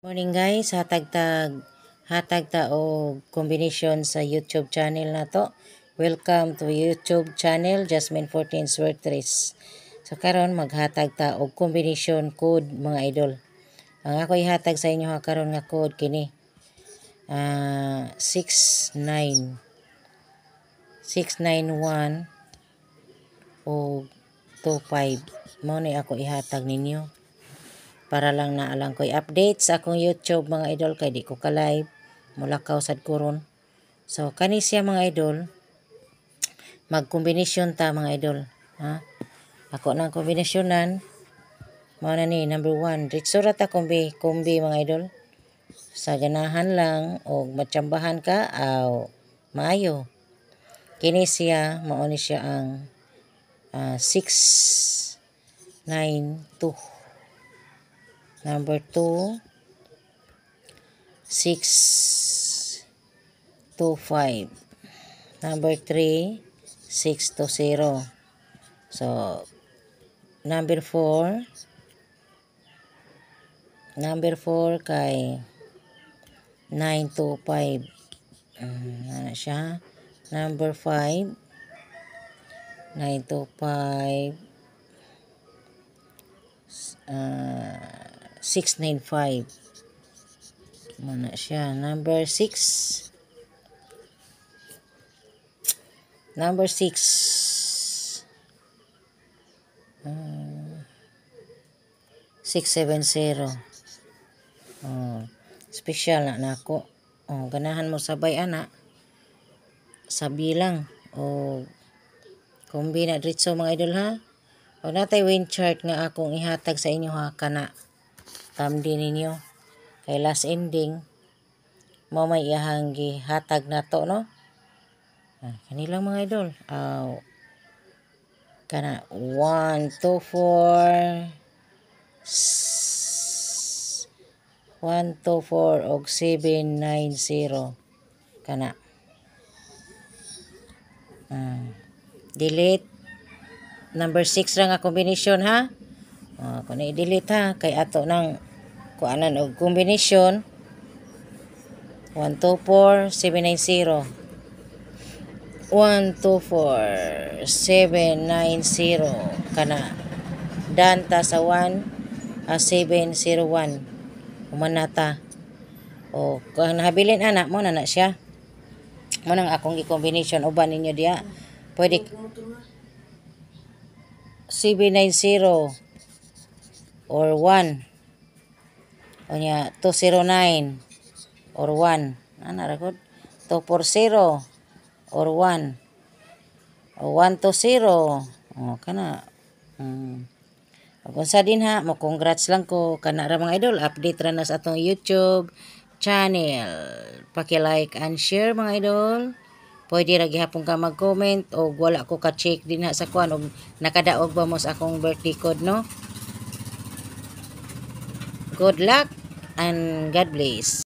Morning guys, hatag ta og combination sa YouTube channel na to. Welcome to YouTube channel Jasmine 14 Swertres. So karon maghatag ta og combination code mga idol. Ang ako ihatag sa inyo karon nga code kini 691 o 25. Mo ni ako ihatag ninyo. Para lang naalang ko'y update sa akong YouTube mga idol kay di ko ka-live mulakaw sad kuron. So kani siya mga idol, magkombinasyon ta mga idol, ha? Ako nang kombinasyonan mao na ni number 1. Diretso ra ta kombi mga idol. Sa ganahan lang o matsambahan ka aw maayo. Kini siya mao ni siya ang 692. Number 2, 625. Number 3, 620. So, number 4 kay 925. Ano siya? Number 5, 925. 695. Mana siya? Number 6. 670. Special na nako. Ganahan mo sabay ana. Sabi lang. Kombi na dritso mga idol ha. O natay win chart nga akong ihatag sa inyo ha kana. Tamdi ninyo. Kay last ending mo may iyahang gihatag na to no. Kanilang mga idol. Kana 1, 2, 4 og 790 kana. Delete number 6 ra nga combination ha. Kung i-delete ha kay ato nang kuanan og combination 124 790. 124 790 kana. Danta sa 701 umanata. Kung nahabilin ana mo na siya. Mo nang akong i-combination uban ninyo diha. Pwede 790 or 1 o niya 209 or 1 ana ra gud 240 or 1 o 120 kana kung sa din ha mo congrats lang ko kana ra mga idol, update ra na sa atong YouTube channel. Paki-like and share mga idol. Pwede ra gihapon ka mag-comment o wala ko ka-check din ha sa kuan og nakadaog ba mo sa akong birthday code no. Good luck and God bless.